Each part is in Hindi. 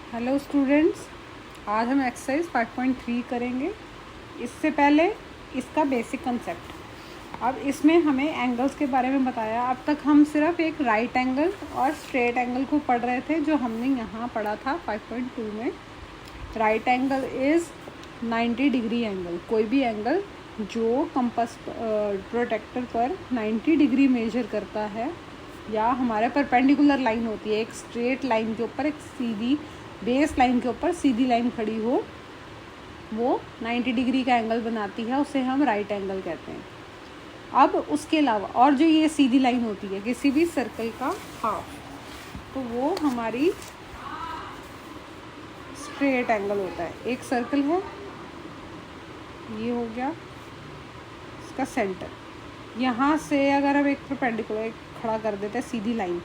हेलो स्टूडेंट्स, आज हम एक्सरसाइज 5.3 करेंगे। इससे पहले इसका बेसिक कंसेप्ट। अब इसमें हमें एंगल्स के बारे में बताया। अब तक हम सिर्फ एक राइट एंगल और स्ट्रेट एंगल को पढ़ रहे थे, जो हमने यहाँ पढ़ा था 5.2 में। Right angle is 90 degree angle. कोई भी एंगल जो कंपास प्रोटेक्टर पर 90 डिग्री मेजर करता है, या हमारे परपेंडिकुलर लाइन होती है, एक स्ट्रेट लाइन के ऊपर एक सीधी बेस लाइन के ऊपर सीधी लाइन खड़ी हो, वो 90 डिग्री का एंगल बनाती है, उसे हम राइट एंगल कहते हैं। अब उसके अलावा और जो ये सीधी लाइन होती है किसी भी सर्कल का हाफ, तो वो हमारी स्ट्रेट एंगल होता है। एक सर्कल है, ये हो गया इसका सेंटर। यहाँ से अगर हम एक परपेंडिकुलर खड़ा कर देते हैं सीधी लाइन,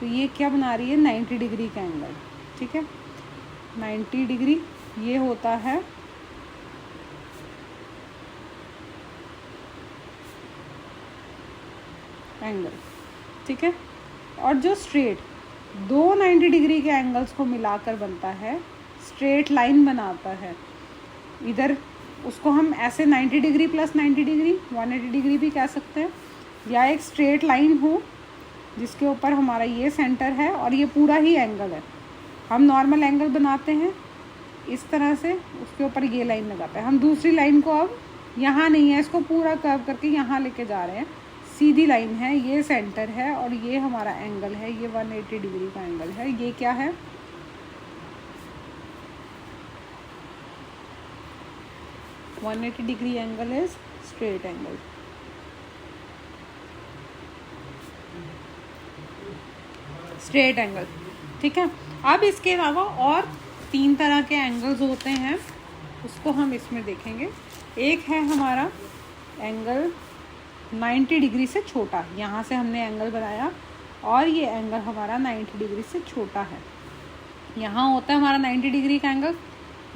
तो ये क्या बना रही है, 90 डिग्री का एंगल। ठीक है, 90 डिग्री ये होता है एंगल। ठीक है, और जो स्ट्रेट दो 90 डिग्री के एंगल्स को मिलाकर बनता है, स्ट्रेट लाइन बनाता है। इधर उसको हम ऐसे 90 डिग्री प्लस 90 डिग्री 180 डिग्री भी कह सकते हैं, या एक स्ट्रेट लाइन हो जिसके ऊपर हमारा ये सेंटर है और ये पूरा ही एंगल है। हम नॉर्मल एंगल बनाते हैं इस तरह से, उसके ऊपर ये लाइन लगाते हैं। हम दूसरी लाइन को अब यहाँ नहीं है, इसको पूरा कर्व करके यहाँ लेके जा रहे हैं। सीधी लाइन है, ये सेंटर है और ये हमारा एंगल है, ये 180 डिग्री का एंगल है। ये क्या है, one 180 degree angle is straight angle. Straight angle. ठीक है, अब इसके अलावा और 3 तरह के एंगल्स होते हैं, उसको हम इसमें देखेंगे। एक है हमारा एंगल 90 डिग्री से छोटा। यहाँ से हमने एंगल बनाया और ये एंगल हमारा 90 डिग्री से छोटा है। यहाँ होता है हमारा 90 डिग्री का एंगल,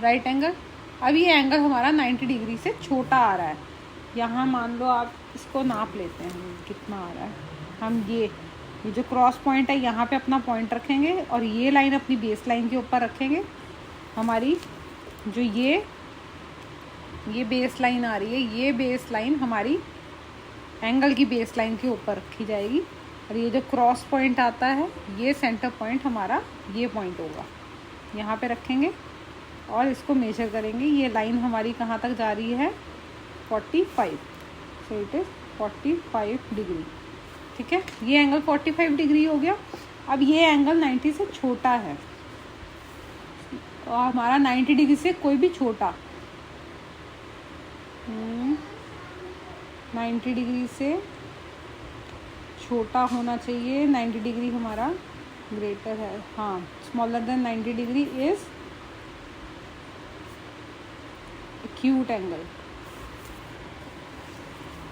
राइट एंगल। अब ये एंगल हमारा 90 डिग्री से छोटा आ रहा है। यहाँ मान लो आप इसको नाप लेते हैं, हम कितना आ रहा है। हम ये जो क्रॉस पॉइंट है यहाँ पे अपना पॉइंट रखेंगे और ये लाइन अपनी बेस लाइन के ऊपर रखेंगे। हमारी जो ये बेस लाइन आ रही है, ये बेस लाइन हमारी एंगल की बेस लाइन के ऊपर रखी जाएगी। और ये जो क्रॉस पॉइंट आता है, ये सेंटर पॉइंट हमारा ये पॉइंट होगा, यहाँ पे रखेंगे और इसको मेजर करेंगे। ये लाइन हमारी कहाँ तक जा रही है, 45। So it is 45 degree. ठीक है, ये एंगल 45 डिग्री हो गया। अब ये एंगल 90 से छोटा है, और हमारा 90 डिग्री से कोई भी छोटा 90 डिग्री से छोटा होना चाहिए। 90 डिग्री हमारा ग्रेटर है, हाँ, smaller than 90 degree is acute angle.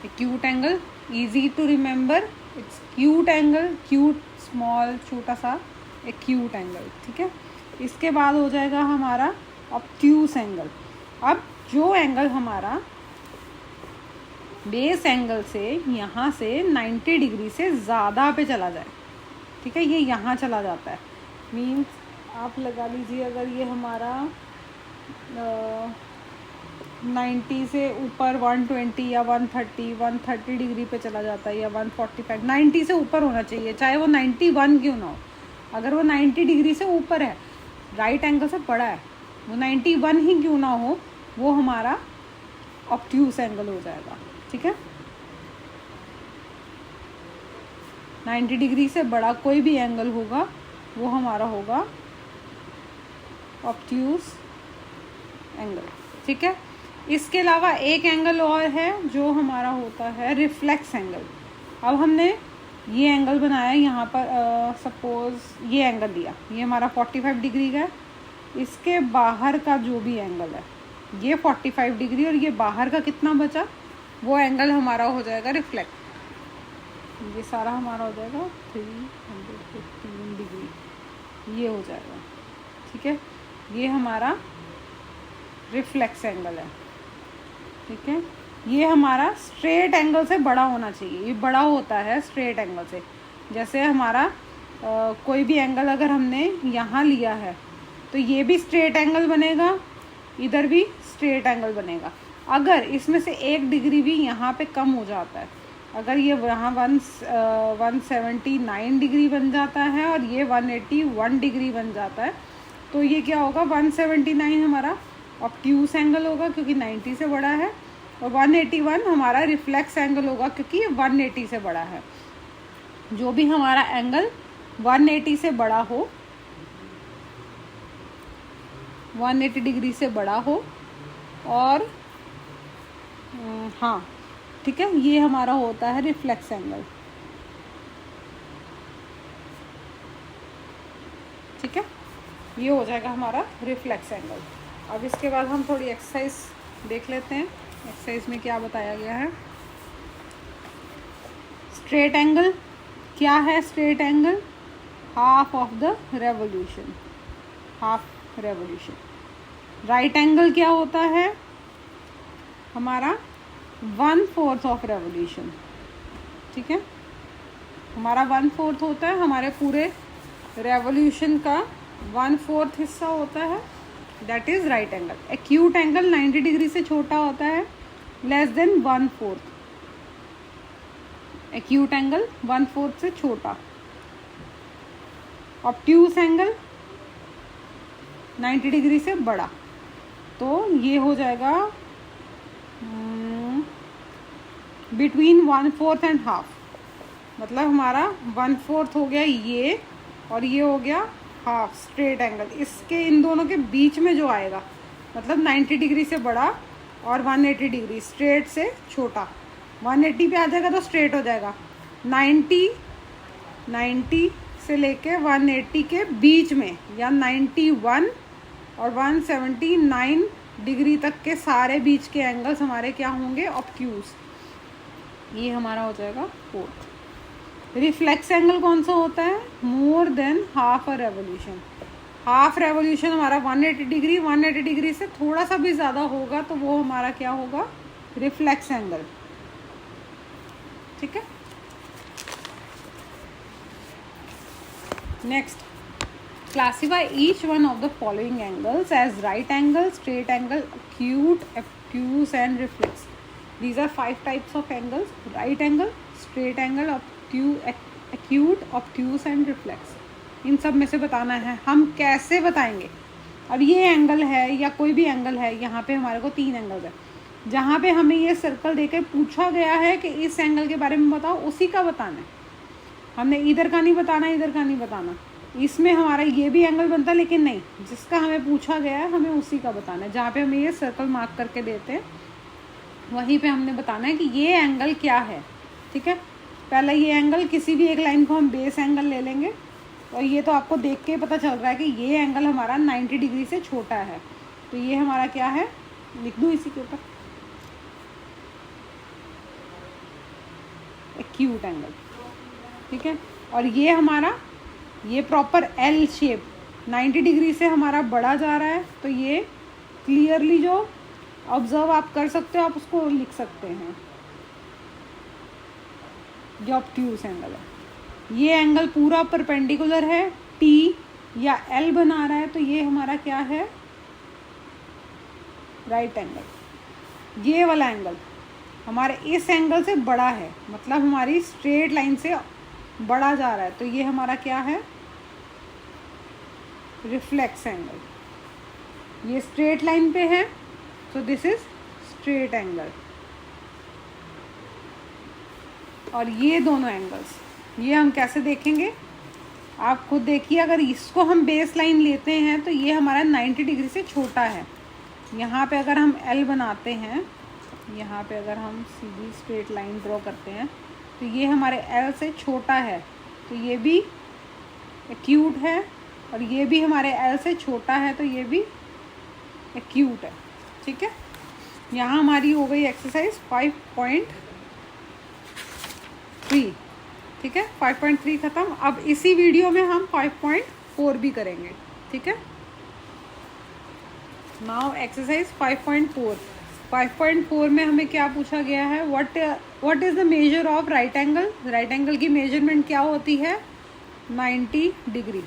Acute angle, easy to remember, it's cute angle, cute small छोटा सा एक्यूट एंगल। ठीक है, इसके बाद हो जाएगा हमारा ऑब्ट्यूस एंगल। अब जो एंगल हमारा बेस एंगल से यहाँ से 90 डिग्री से ज़्यादा पे चला जाए, ठीक है, ये यहाँ चला जाता है। मीन्स आप लगा लीजिए, अगर ये हमारा 90 से ऊपर 120 या 130 डिग्री पे चला जाता है, या 145, 90 से ऊपर होना चाहिए, चाहे वो 91 क्यों ना हो। अगर वो 90 डिग्री से ऊपर है, राइट एंगल से बड़ा है, वो 91 ही क्यों ना हो, वो हमारा ऑब्ट्यूस एंगल हो जाएगा। ठीक है, 90 डिग्री से बड़ा कोई भी एंगल होगा, वो हमारा होगा ऑब्ट्यूस एंगल। ठीक है, इसके अलावा एक एंगल और है जो हमारा होता है रिफ्लेक्स एंगल। अब हमने ये एंगल बनाया, यहाँ पर सपोज ये एंगल लिया, ये हमारा 45 डिग्री का है। इसके बाहर का जो भी एंगल है, ये 45 डिग्री, और ये बाहर का कितना बचा, वो एंगल हमारा हो जाएगा रिफ्लेक्ट। ये सारा हमारा हो जाएगा 315 डिग्री, ये हो जाएगा। ठीक है, ये हमारा रिफ्लेक्स एंगल है। ठीक है, ये हमारा स्ट्रेट एंगल से बड़ा होना चाहिए, ये बड़ा होता है स्ट्रेट एंगल से। जैसे हमारा कोई भी एंगल अगर हमने यहाँ लिया है, तो ये भी स्ट्रेट एंगल बनेगा, इधर भी स्ट्रेट एंगल बनेगा। अगर इसमें से 1 डिग्री भी यहाँ पे कम हो जाता है, अगर ये यहाँ 179 डिग्री बन जाता है और ये 181 डिग्री बन जाता है, तो ये क्या होगा, 179 हमारा ऑब्ट्यूस एंगल होगा क्योंकि 90 से बड़ा है, और 181 हमारा रिफ्लेक्स एंगल होगा क्योंकि ये 180 से बड़ा है। जो भी हमारा एंगल 180 से बड़ा हो, 180 डिग्री से बड़ा हो, और हाँ ठीक है, ये हमारा होता है रिफ्लेक्स एंगल। ठीक है, ये हो जाएगा हमारा रिफ्लेक्स एंगल। अब इसके बाद हम थोड़ी एक्सरसाइज देख लेते हैं। एक्सरसाइज में क्या बताया गया है। स्ट्रेट एंगल क्या है? Straight angle half of the revolution, half revolution. Right angle क्या होता है हमारा? 1/4 ऑफ रेवोल्यूशन। ठीक है, हमारा 1/4 होता है, हमारे पूरे रेवोल्यूशन का 1/4 हिस्सा होता है, that is right angle. Acute angle 90 degree से छोटा होता है, लेस देन 1/4। एक्यूट एंगल 1/4 से छोटा। ऑब्ट्यूस एंगल 90 डिग्री से बड़ा, तो ये हो जाएगा बिटवीन 1/4 एंड हाफ। मतलब हमारा 1/4 हो गया ये, और ये हो गया हाफ। स्ट्रेट एंगल इसके इन दोनों के बीच में जो आएगा, मतलब 90 डिग्री से बड़ा और 180 डिग्री स्ट्रेट से छोटा। 180 पे आ जाएगा तो स्ट्रेट हो जाएगा। 90 से लेके 180 के बीच में, या 91 और 179 डिग्री तक के सारे बीच के एंगल्स हमारे क्या होंगे? ऑब्ट्यूस। ये हमारा हो जाएगा 4th। रिफ्लेक्स एंगल कौन सा होता है? More than half a revolution. Half revolution हमारा 180 डिग्री, 180 डिग्री से थोड़ा सा भी ज़्यादा होगा तो वो हमारा क्या होगा? Reflex angle. ठीक है, next, classify each one of the following angles as right angle, straight angle, acute, obtuse and reflex. These are 5 types of angles: right angle, straight angle, acute, obtuse and reflex. इन सब में से बताना है। हम कैसे बताएंगे? अब ये एंगल है या कोई भी एंगल है, यहाँ पे हमारे को 3 एंगल्स है। जहाँ पे हमें ये सर्कल देकर पूछा गया है कि इस एंगल के बारे में बताओ, उसी का बताना है। हमने इधर का नहीं बताना, इधर का नहीं बताना। इसमें हमारा ये भी एंगल बनता है, लेकिन नहीं, जिसका हमें पूछा गया है हमें उसी का बताना है। जहाँ पे हमें ये सर्कल मार्क करके देते हैं वहीं पे हमने बताना है कि ये एंगल क्या है। ठीक है, पहले ये एंगल, किसी भी एक लाइन को हम बेस एंगल ले लेंगे, और ये तो आपको देख के पता चल रहा है कि ये एंगल हमारा 90 डिग्री से छोटा है, तो ये हमारा क्या है? लिख दूँ इसी के ऊपर, एक्यूट एंगल। ठीक है, और ये हमारा, ये प्रॉपर एल शेप 90 डिग्री से हमारा बढ़ा जा रहा है, तो ये क्लियरली जो ऑब्जर्व आप कर सकते हो, आप उसको लिख सकते हैं, ये ऑब्ट्यूस एंगल है। ये एंगल पूरा परपेंडिकुलर है, टी या एल बना रहा है, तो ये हमारा क्या है? Right angle. ये वाला एंगल हमारे इस एंगल से बड़ा है, मतलब हमारी स्ट्रेट लाइन से बढ़ा जा रहा है, तो ये हमारा क्या है? Reflex angle. ये स्ट्रेट लाइन पे है, तो दिस इज स्ट्रेट एंगल। और ये दोनों एंगल्स, ये हम कैसे देखेंगे? आप खुद देखिए। अगर इसको हम बेस लाइन लेते हैं तो ये हमारा 90 डिग्री से छोटा है। यहाँ पे अगर हम एल बनाते हैं, यहाँ पे अगर हम सीधी स्ट्रेट लाइन ड्रॉ करते हैं, तो ये हमारे एल से छोटा है, तो ये भी एक्यूट है, और ये भी हमारे एल से छोटा है, तो ये भी एक्यूट है। ठीक है, यहाँ हमारी हो गई एक्सरसाइज 5.3। ठीक है, 5.3 ख़त्म। अब इसी वीडियो में हम 5.4 भी करेंगे। ठीक है, नाउ एक्सरसाइज 5.4। 5.4 में हमें क्या पूछा गया है? What is the measure of right angle? Right angle की मेजरमेंट क्या होती है? 90 degree.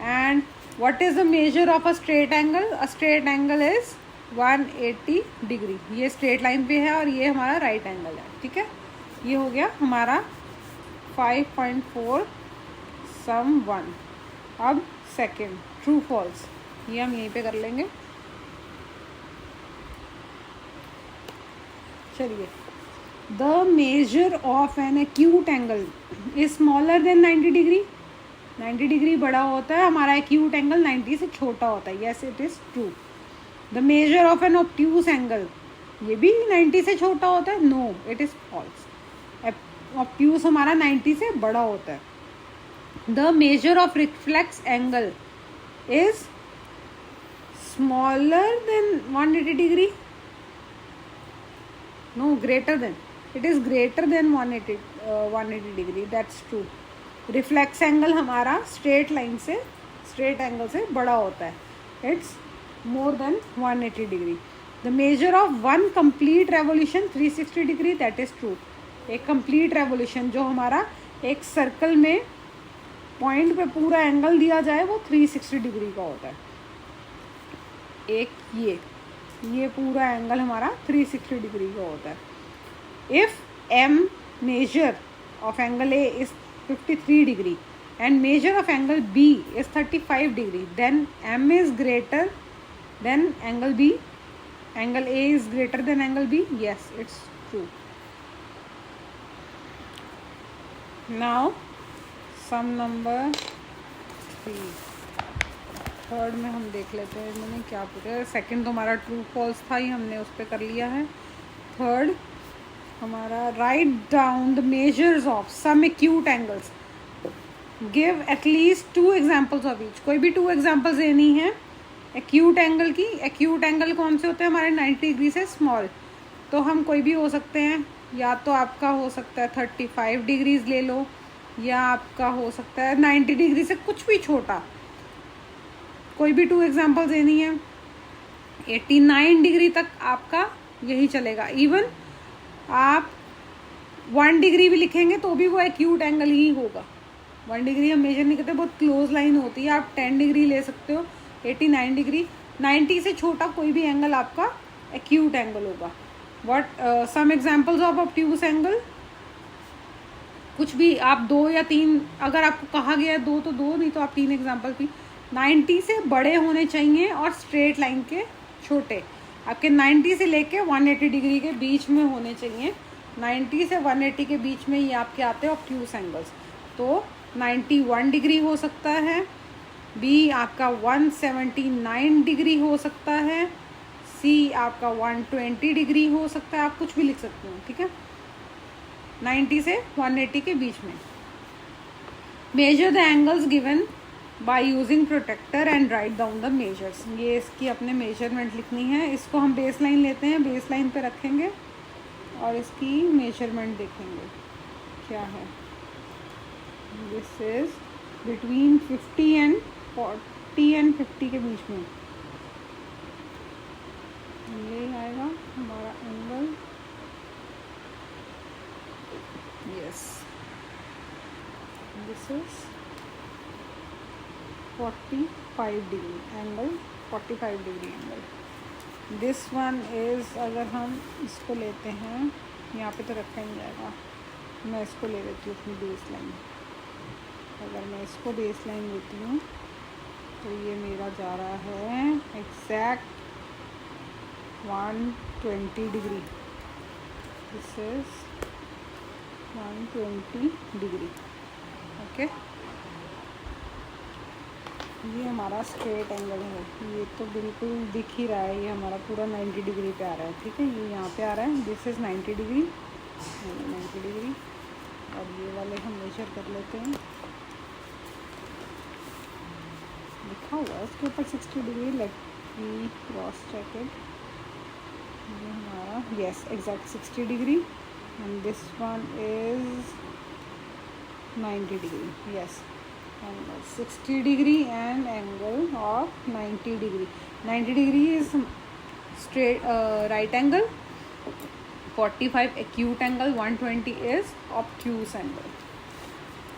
And What is the measure of a straight angle? A straight angle is 180 degree. ये स्ट्रेट लाइन पे है और ये हमारा राइट एंगल है. ठीक है, ये हो गया हमारा 5.4 सम 1. अब सेकेंड ट्रू फॉल्स, ये हम यहीं पे कर लेंगे. चलिए, the measure of an acute angle is smaller than 90 degree. 90 degree बड़ा होता है, हमारा एक्यूट एंगल 90 से छोटा होता है. Yes, it is true. The measure of an obtuse angle, ये भी 90 से छोटा होता है. No, it is false. Obtuse हमारा 90 से बड़ा होता है. The measure of reflex angle is smaller than 180 degree. No, greater than. It is greater than 180 degree. That's true. Reflex angle हमारा स्ट्रेट लाइन से, स्ट्रेट एंगल से बड़ा होता है. It's more than 180 degree. The measure of one complete revolution 360 degree. That is true. एक कंप्लीट रेवोल्यूशन जो हमारा एक सर्कल में पॉइंट पे पूरा एंगल दिया जाए वो 360 डिग्री का होता है. एक ये पूरा एंगल हमारा 360 डिग्री का होता है. If M measure of angle A is 53 degree and measure of angle B is 35 degree, then M is greater than angle B. Angle A is greater than angle B. Yes, it's true. Now sum number 3. Third में हम देख लेते हैं इन्होंने क्या पूछा. सेकंड तो हमारा ट्रू फॉल्स था, ही हमने उस पर कर लिया है. थर्ड हमारा write down the measures of some acute angles. Give at least 2 examples of each. कोई भी 2 एग्जाम्पल्स देनी है एक्यूट एंगल की. एक्यूट एंगल कौन से होते हैं हमारे 90 डिग्री से स्मॉल. तो हम कोई भी हो सकते हैं, या तो आपका हो सकता है 35 डिग्रीज ले लो, या आपका हो सकता है 90 डिग्री से कुछ भी छोटा. कोई भी 2 एग्जाम्पल्स देनी है. 89 डिग्री तक आपका यही चलेगा. इवन आप 1 डिग्री भी लिखेंगे तो भी वो एक्यूट एंगल ही होगा. 1 डिग्री हम मेजर नहीं करते, बहुत क्लोज लाइन होती है. आप 10 डिग्री ले सकते हो. 89 डिग्री, 90 से छोटा कोई भी एंगल आपका एक्यूट एंगल होगा. What some examples of obtuse angle. कुछ भी आप 2 या 3, अगर आपको कहा गया है 2 तो 2, नहीं तो आप 3 एग्जांपल भी. 90 से बड़े होने चाहिए और स्ट्रेट लाइन के छोटे. आपके 90 से लेके 180 डिग्री के बीच में होने चाहिए. 90 से 180 के बीच में ये आपके आते हैं ऑब्ट्यूज एंगल्स. तो 91 डिग्री हो सकता है. बी आपका 179 डिग्री हो सकता है. सी आपका 120 डिग्री हो सकता है. आप कुछ भी लिख सकते हो. ठीक है, 90 से 180 के बीच में. Measure the angles given by using protractor and write down the measures. ये इसकी अपने मेजरमेंट लिखनी है. इसको हम बेस लाइन लेते हैं, बेस लाइन पे रखेंगे और इसकी मेजरमेंट देखेंगे क्या है. This is between 50 and 40 and 50 के बीच में ये आएगा हमारा angle. Yes, this is 45 degree angle. 45 degree angle. This one is, अगर हम इसको लेते हैं, यहाँ पे तो रखा नहीं जाएगा, मैं इसको ले लेती हूँ अपनी बेस लाइन. अगर मैं इसको बेस लाइन लेती हूँ तो ये मेरा जा रहा है exact 120 degree. This is 120 degree. Okay, ये हमारा स्ट्रेट एंगल है. ये तो बिल्कुल दिख ही रहा है, ये हमारा पूरा 90 डिग्री पे आ रहा है. ठीक है, ये यहाँ पे आ रहा है. This is 90 degree, 90 degree. और ये वाले हम मेजर कर लेते हैं. लिखा हुआ है उसके ऊपर 60 degree. Let me cross check it. ये हमारा yes exact 60 degree. And this one is 90 degree. Yes, 60 degree and angle of 90 degree. 90 degree is straight right angle. 45 acute angle. 120 is obtuse angle.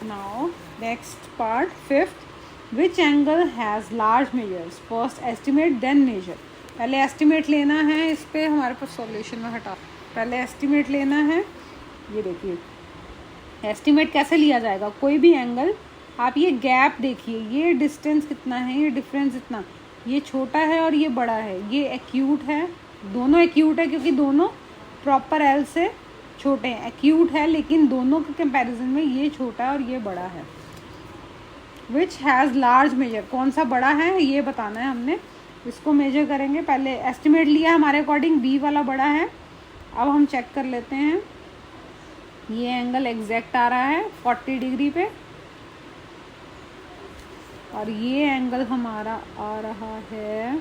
Now next part, fifth, which angle has large measures, first estimate then measure. पहले एस्टिमेट लेना है, इस पर हमारे पास सॉल्यूशन में हटा, पहले एस्टिमेट लेना है। ये देखिए एस्टिमेट कैसे लिया जाएगा, कोई भी एंगल, आप ये गैप देखिए, ये डिस्टेंस कितना है, ये डिफरेंस इतना, ये छोटा है और ये बड़ा है, ये एक्यूट है, दोनों एक्यूट है क्योंकि दोनों प्रॉपर एल से छोटे हैं, एक्यूट है लेकिन दोनों के कंपैरिजन में ये छोटा है और ये बड़ा है। विच हैज़ लार्ज मेजर, कौन सा बड़ा है ये बताना है हमने, इसको मेजर करेंगे। पहले एस्टिमेट लिया हमारे अकॉर्डिंग बी वाला बड़ा है, अब हम चेक कर लेते हैं। ये एंगल एग्जैक्ट आ रहा है 40 डिग्री पे और ये एंगल हमारा आ रहा है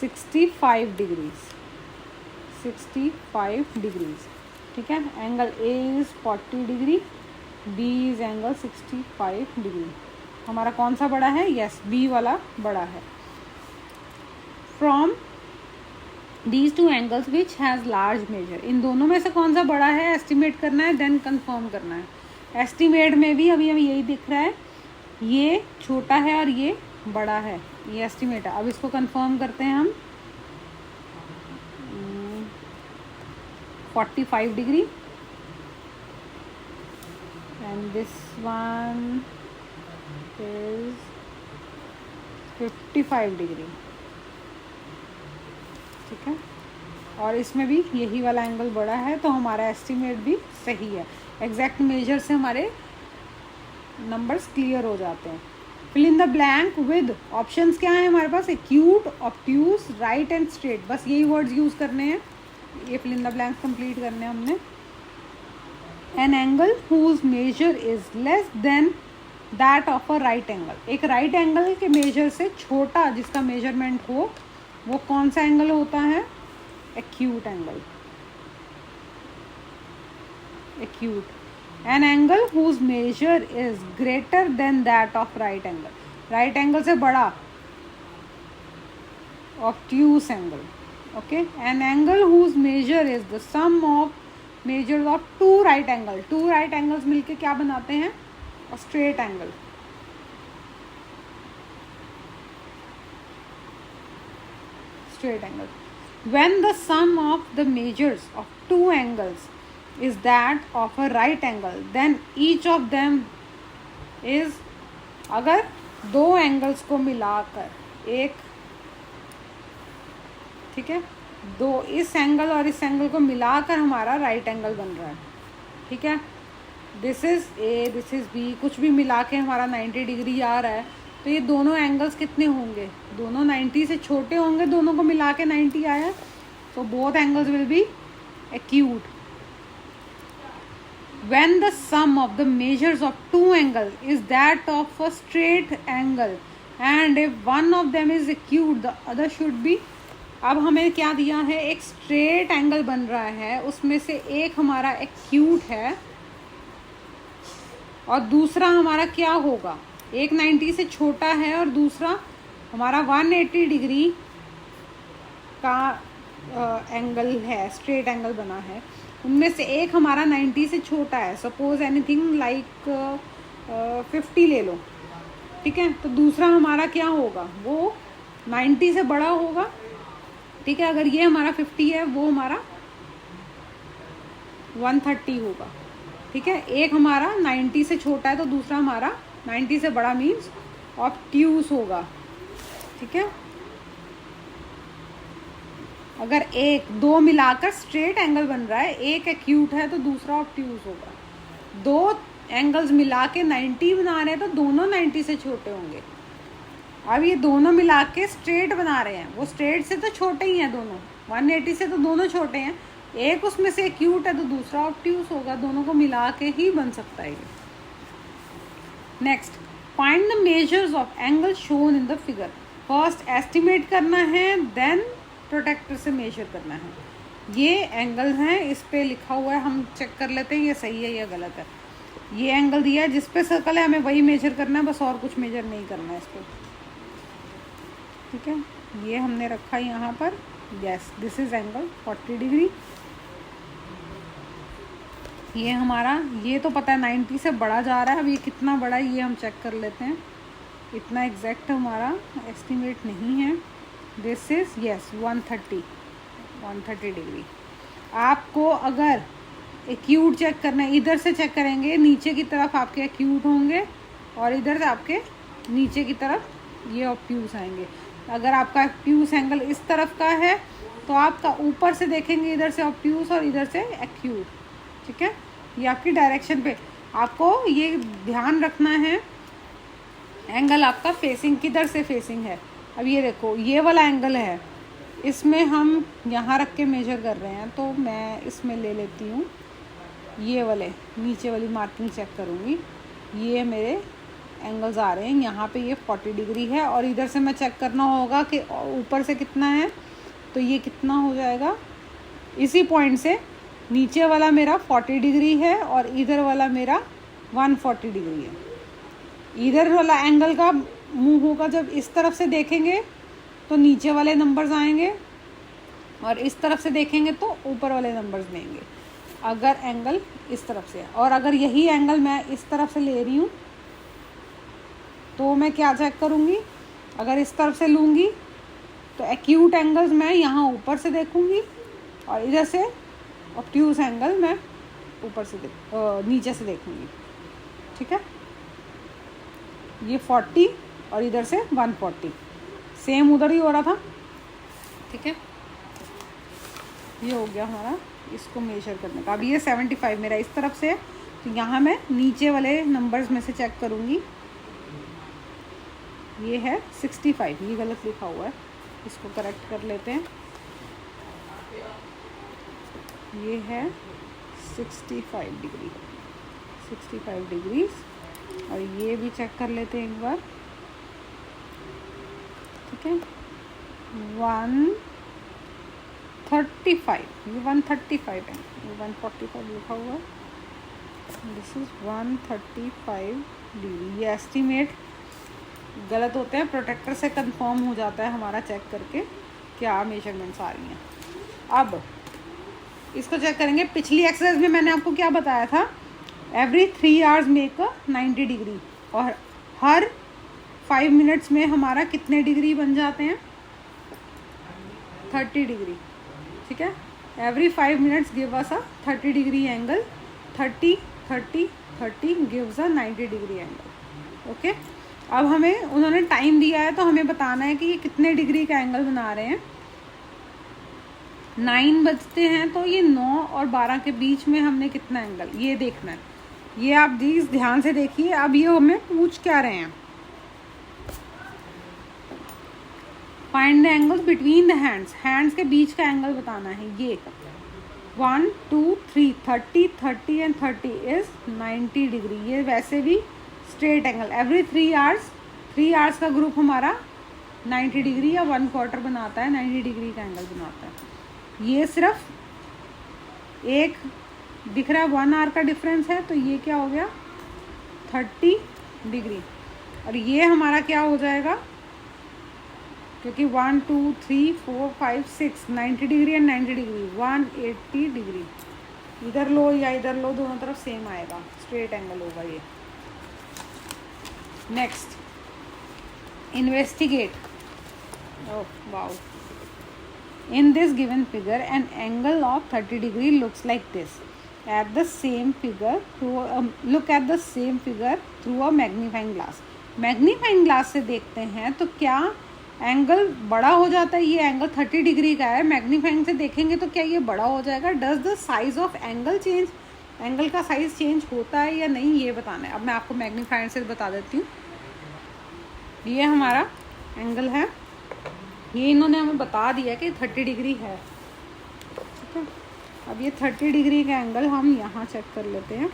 65 डिग्रीज, 65 डिग्रीज, ठीक है। Angle A is 40 degree, B is angle 65 degree. हमारा कौन सा बड़ा है, यस बी वाला बड़ा है। From these two angles which has large major, इन दोनों में से कौन सा बड़ा है एस्टिमेट करना है, देन कंफर्म करना है। एस्टिमेट में भी अभी हमें यही दिख रहा है, ये छोटा है और ये बड़ा है, ये एस्टिमेट है। अब इसको कंफर्म करते हैं हम, 45 degree and this one is 55 degree, ठीक है। और इसमें भी यही वाला एंगल बड़ा है, तो हमारा एस्टिमेट भी सही है। एग्जैक्ट मेजर से हमारे नंबर्स क्लियर हो जाते हैं। Fill in the blank with, options क्या है हमारे पास, acute, obtuse, right and straight, बस यही वर्ड्स यूज़ करने हैं, ये fill in the blank complete करने हैं हमने। An angle whose measure is less than that of a right angle, एक राइट एंगल के मेजर से छोटा जिसका मेजरमेंट हो वो कौन सा एंगल होता है, acute angle, acute. An angle whose measure is greater than that of right angle, right angle से बड़ा, obtuse angle, okay. An angle whose measure is the sum of measure of two right angle, two right angles मिलके क्या बनाते हैं, straight angle. Straight angle. When the sum of the measures of two angles is that of a right angle, then each of them is, अगर दो एंगल्स को मिलाकर एक, ठीक है, दो इस एंगल और इस एंगल को मिलाकर हमारा राइट एंगल बन रहा है, ठीक है। This is A, this is B, कुछ भी मिला के हमारा 90 डिग्री आ रहा है, तो ये दोनों एंगल्स कितने होंगे, दोनों 90 से छोटे होंगे, दोनों को मिला के 90 आया, तो both angles will be acute. When the sum of the measures of two angle is that of a straight angle and if one of them is acute the other should be. अब हमें क्या दिया है, एक स्ट्रेट एंगल बन रहा है, उसमें से एक हमारा एक्यूट है और दूसरा हमारा क्या होगा, एक 90 से छोटा है और दूसरा हमारा 180 डिग्री का एंगल है, स्ट्रेट एंगल बना है, उनमें से एक हमारा 90 से छोटा है, सपोज एनीथिंग लाइक 50 ले लो, ठीक है, तो दूसरा हमारा क्या होगा, वो 90 से बड़ा होगा, ठीक है। अगर ये हमारा 50 है, वो हमारा 130 होगा, ठीक है। एक हमारा 90 से छोटा है तो दूसरा हमारा 90 से बड़ा मीन्स ऑब्ट्यूज होगा, ठीक है। अगर एक दो मिलाकर स्ट्रेट एंगल बन रहा है, एक एक्यूट है तो दूसरा ऑब्ट्यूज होगा, दो एंगल्स मिला के 90 बना रहे हैं तो दोनों 90 से छोटे होंगे। अब ये दोनों मिला के स्ट्रेट बना रहे हैं, वो स्ट्रेट से तो छोटे ही हैं दोनों, 180 से तो दोनों छोटे हैं, एक उसमें से एक्यूट है तो दूसरा ऑब्ट्यूज होगा, दोनों को मिला के ही बन सकता है ये। Next, find the measures of angle shown in the figure. First estimate करना है, देन प्रोटेक्टर से मेजर करना है। ये एंगल हैं, इस पे लिखा हुआ है, हम चेक कर लेते हैं ये सही है या गलत है। ये एंगल दिया है, जिस पे सर्कल है हमें वही मेजर करना है, बस और कुछ मेजर नहीं करना है इस पर, ठीक है। ये हमने रखा यहाँ पर, yes this is angle 40 degree. ये हमारा, ये तो पता है 90 से बड़ा जा रहा है, अब ये कितना बड़ा है ये हम चेक कर लेते हैं। इतना एग्जैक्ट हमारा एस्टिमेट नहीं है। This is yes 130 degree. आपको अगर एक्यूट चेक करना है, इधर से चेक करेंगे, नीचे की तरफ आपके एक्यूट होंगे और इधर से आपके नीचे की तरफ ये ऑब्ट्यूस आएंगे। अगर आपका ऑब्ट्यूस एंगल इस तरफ का है तो आपका ऊपर से देखेंगे इधर से ऑब्ट्यूस और इधर से एक्यूट, ठीक है। ये आपकी डायरेक्शन पे आपको ये ध्यान रखना है एंगल आपका फेसिंग किधर से फेसिंग है। अब ये देखो ये वाला एंगल है, इसमें हम यहाँ रख के मेजर कर रहे हैं, तो मैं इसमें ले लेती हूँ ये वाले नीचे वाली मार्किंग चेक करूँगी। ये मेरे एंगल्स आ रहे हैं यहाँ पे, ये 40 डिग्री है और इधर से मैं चेक करना होगा कि ऊपर से कितना है, तो ये कितना हो जाएगा। इसी पॉइंट से नीचे वाला मेरा 40 डिग्री है और इधर वाला मेरा 140 डिग्री है। इधर वाला एंगल का मुंह होगा, जब इस तरफ से देखेंगे तो नीचे वाले नंबर्स आएंगे और इस तरफ से देखेंगे तो ऊपर वाले नंबर्स देंगे, अगर एंगल इस तरफ से है। और अगर यही एंगल मैं इस तरफ से ले रही हूँ तो मैं क्या चेक करूँगी, अगर इस तरफ से लूँगी तो एक्यूट एंगल्स मैं यहाँ ऊपर से देखूँगी और इधर से ऑब्ट्यूस एंगल मैं ऊपर से नीचे से देखूँगी, ठीक है। ये 40 और इधर से 140, सेम उधर ही हो रहा था, ठीक है। ये हो गया हमारा इसको मेजर करने का। अब ये 75 मेरा इस तरफ से है, तो यहाँ मैं नीचे वाले नंबर्स में से चेक करूँगी। ये है 65, ये गलत लिखा हुआ है, इसको करेक्ट कर लेते हैं। ये है 65 डिग्री, 65 डिग्रीज। और ये भी चेक कर लेते हैं एक बार, ठीक है। 135, ये 135 है, ये 145 लिखा हुआ है। This is 135 degree. ये एस्टीमेट गलत होते हैं, प्रोटेक्टर से कंफर्म हो जाता है हमारा चेक करके क्या मेजरमेंट्स आ रही हैं। अब इसको चेक करेंगे। पिछली एक्सरसाइज में मैंने आपको क्या बताया था, एवरी 3 आवर्स मेक 90 डिग्री, और हर 5 मिनट्स में हमारा कितने डिग्री बन जाते हैं, 30 डिग्री, ठीक है। Every 5 minutes give us a 30 degree angle, 30 30 30 gives a 90 degree angle, okay. अब हमें उन्होंने टाइम दिया है तो हमें बताना है कि ये कितने डिग्री का एंगल बना रहे हैं। 9 बजते हैं तो ये 9 और 12 के बीच में हमने कितना एंगल, ये देखना है। ये आप प्लीज ध्यान से देखिए। अब ये हमें पूछ क्या रहे हैं, find the angle between the hands, hands के बीच का एंगल बताना है। ये 1 2 3 30 30 एंड 30 इज 90 डिग्री। ये वैसे भी straight angle, every 3 hours, 3 hours का ग्रुप हमारा 90 डिग्री या 1/4 बनाता है, 90 डिग्री का एंगल बनाता है। ये सिर्फ एक दिख रहा है 1 आवर का डिफरेंस है, तो ये क्या हो गया 30 डिग्री। और ये हमारा क्या हो जाएगा, क्योंकि 1 2 3 4 5 6 90 डिग्री एंड 90 डिग्री 180 डिग्री। इधर लो या इधर लो, दोनों तरफ सेम आएगा, स्ट्रेट एंगल होगा ये। Next, investigate. Oh wow, in this given figure an angle of 30 degree looks like this. At the same figure look at the same figure through a magnifying glass. Magnifying glass से देखते हैं तो क्या एंगल बड़ा हो जाता है। ये एंगल 30 डिग्री का है, मैग्नीफाइंग से देखेंगे तो क्या ये बड़ा हो जाएगा। Does the size of angle change, angle का साइज चेंज होता है या नहीं, ये बताना है। अब मैं आपको मैग्नीफाइंग से बता देती हूँ। ये हमारा एंगल है, ये इन्होंने हमें बता दिया कि 30 डिग्री है, ठीक है। अब ये 30 डिग्री का एंगल हम यहाँ चेक कर लेते हैं,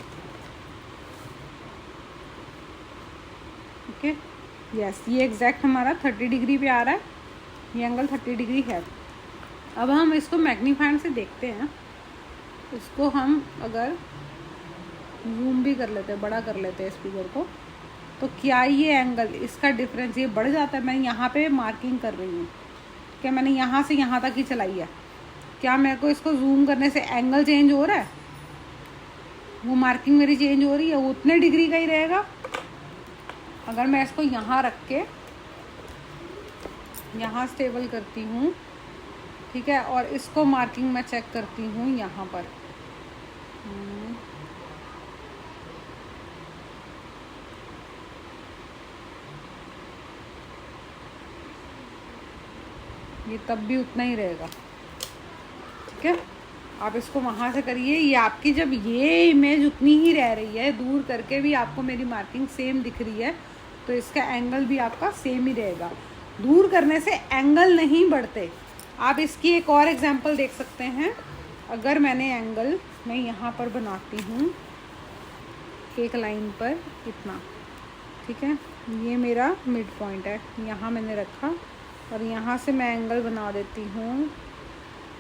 ओके। यस, ये एग्जैक्ट हमारा 30 डिग्री पे आ रहा है, ये एंगल 30 डिग्री है। अब हम इसको मैग्नीफायर से देखते हैं, इसको हम अगर जूम भी कर लेते हैं, बड़ा कर लेते हैं इस फिगर को, तो क्या ये एंगल, इसका डिफरेंस ये बढ़ जाता है। मैं यहाँ पे मार्किंग कर रही हूँ, क्या मैंने यहाँ से यहाँ तक ही चलाई है, क्या मेरे को इसको जूम करने से एंगल चेंज हो रहा है, वो मार्किंग मेरी चेंज हो रही है, वो उतने डिग्री का ही रहेगा। अगर मैं इसको यहाँ रख के यहाँ स्टेबल करती हूँ, ठीक है, और इसको मार्किंग मैं चेक करती हूँ यहाँ पर, ये तब भी उतना ही रहेगा, ठीक है। आप इसको वहाँ से करिए, ये आपकी जब ये इमेज उतनी ही रह रही है, दूर करके भी आपको मेरी मार्किंग सेम दिख रही है, तो इसका एंगल भी आपका सेम ही रहेगा। दूर करने से एंगल नहीं बढ़ते। आप इसकी एक और एग्जांपल देख सकते हैं। अगर मैंने एंगल मैं यहाँ पर बनाती हूँ एक लाइन पर इतना, ठीक है, ये मेरा मिड पॉइंट है, यहाँ मैंने रखा और यहाँ से मैं एंगल बना देती हूँ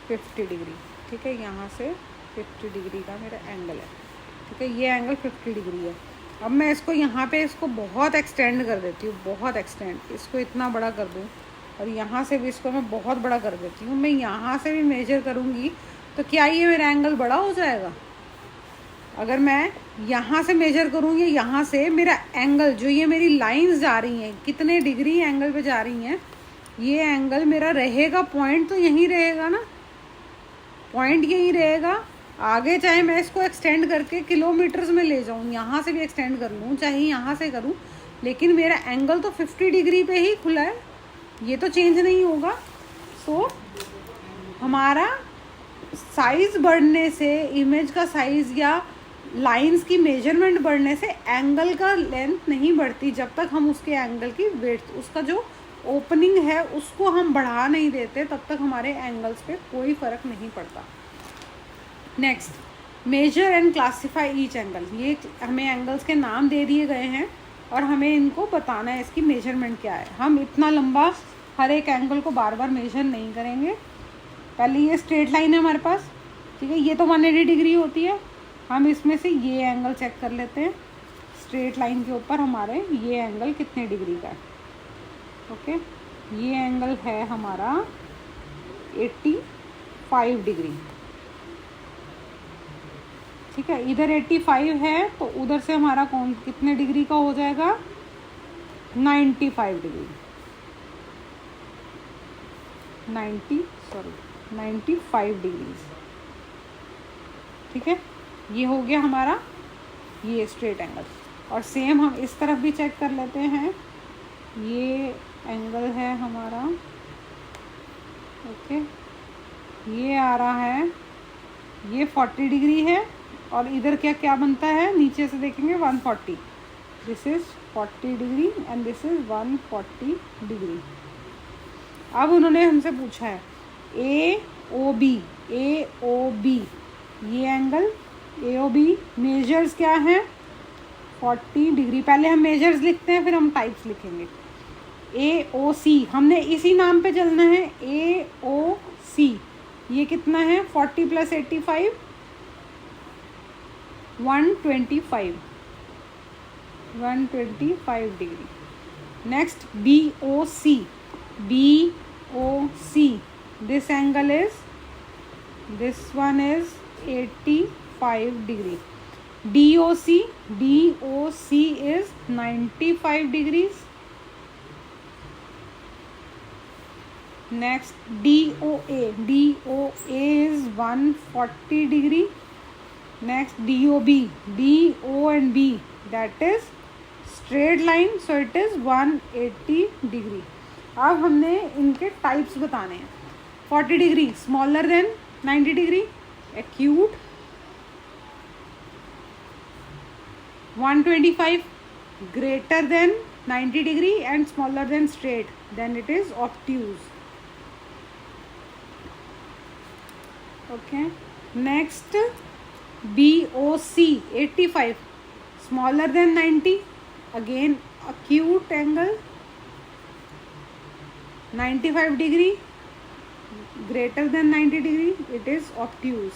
50 डिग्री, ठीक है, यहाँ से 50 डिग्री का मेरा एंगल है, ठीक है, ये एंगल 50 डिग्री है। अब मैं इसको यहाँ पे इसको बहुत एक्सटेंड कर देती हूँ, बहुत एक्सटेंड, इसको इतना बड़ा कर दूँ और यहाँ से भी इसको मैं बहुत बड़ा कर देती हूँ। मैं यहाँ से भी मेजर करूँगी तो क्या ये मेरा एंगल बड़ा हो जाएगा? अगर मैं यहाँ से मेजर करूँगी, यहाँ से मेरा एंगल जो ये मेरी लाइंस जा रही हैं कितने डिग्री एंगल पे जा रही हैं, ये एंगल मेरा रहेगा, पॉइंट तो यहीं रहेगा ना, पॉइंट यहीं रहेगा। आगे चाहे मैं इसको एक्सटेंड करके किलोमीटर्स में ले जाऊँ, यहाँ से भी एक्सटेंड कर लूँ, चाहे यहाँ से करूँ, लेकिन मेरा एंगल तो 50 डिग्री पे ही खुला है, ये तो चेंज नहीं होगा। सो हमारा साइज़ बढ़ने से, इमेज का साइज़ या लाइंस की मेजरमेंट बढ़ने से एंगल का लेंथ नहीं बढ़ती, जब तक हम उसके एंगल की वेट, उसका जो ओपनिंग है उसको हम बढ़ा नहीं देते, तब तक हमारे एंगल्स पे कोई फ़र्क नहीं पड़ता। Next, measure and classify each angle. ये हमें एंगल्स के नाम दे दिए गए हैं और हमें इनको बताना है इसकी मेजरमेंट क्या है। हम इतना लंबा हर एक एंगल को बार बार मेजर नहीं करेंगे। पहले ये स्ट्रेट लाइन है हमारे पास, ठीक है, ये तो 180 डिग्री होती है। हम इसमें से ये एंगल चेक कर लेते हैं, स्ट्रेट लाइन के ऊपर हमारे ये एंगल कितने डिग्री का है। ओके, ये एंगल है हमारा 85 डिग्री, ठीक है, इधर 85 है तो उधर से हमारा कौन कितने डिग्री का हो जाएगा? 95 डिग्री, 95 डिग्री, ठीक है। ये हो गया हमारा ये स्ट्रेट एंगल। और सेम हम इस तरफ भी चेक कर लेते हैं। ये एंगल है हमारा, ओके, ये आ रहा है, ये 40 डिग्री है और इधर क्या क्या बनता है, नीचे से देखेंगे 140, this is 40 degree and this is 140 degree. अब उन्होंने हमसे पूछा है AOB, ये एंगल AOB मेजर्स क्या हैं? 40 डिग्री। पहले हम मेजर्स लिखते हैं, फिर हम टाइप्स लिखेंगे। AOC, हमने इसी नाम पे चलना है, AOC, ये कितना है? 40 + 85, 125 degree. Next BOC, this angle is, this one is 85 degree. DOC is 95 degrees. Next DOA is 140 degree. Next DOB, DO and B, that is straight line, so it is 180 degree. अब हमने इनके टाइप्स बताने हैं। 40 degree smaller than 90 degree, acute. 125 greater than 90 degree and smaller than straight, then it is obtuse. Okay, next BOC 85 smaller than 90, again acute angle, 95 degree greater than 90 degree, it is obtuse.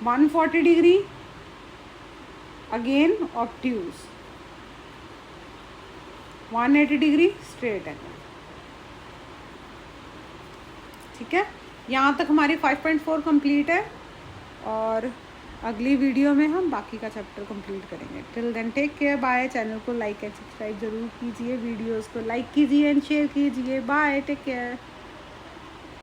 140 degree, again obtuse. 180 degree straight angle, ठीक है। यहाँ तक हमारी 5.4 कंप्लीट है और अगली वीडियो में हम बाकी का चैप्टर कंप्लीट करेंगे। Till then take care, bye. Channel को लाइक एंड सब्सक्राइब ज़रूर कीजिए, वीडियोस को लाइक कीजिए एंड शेयर कीजिए। Bye, take care.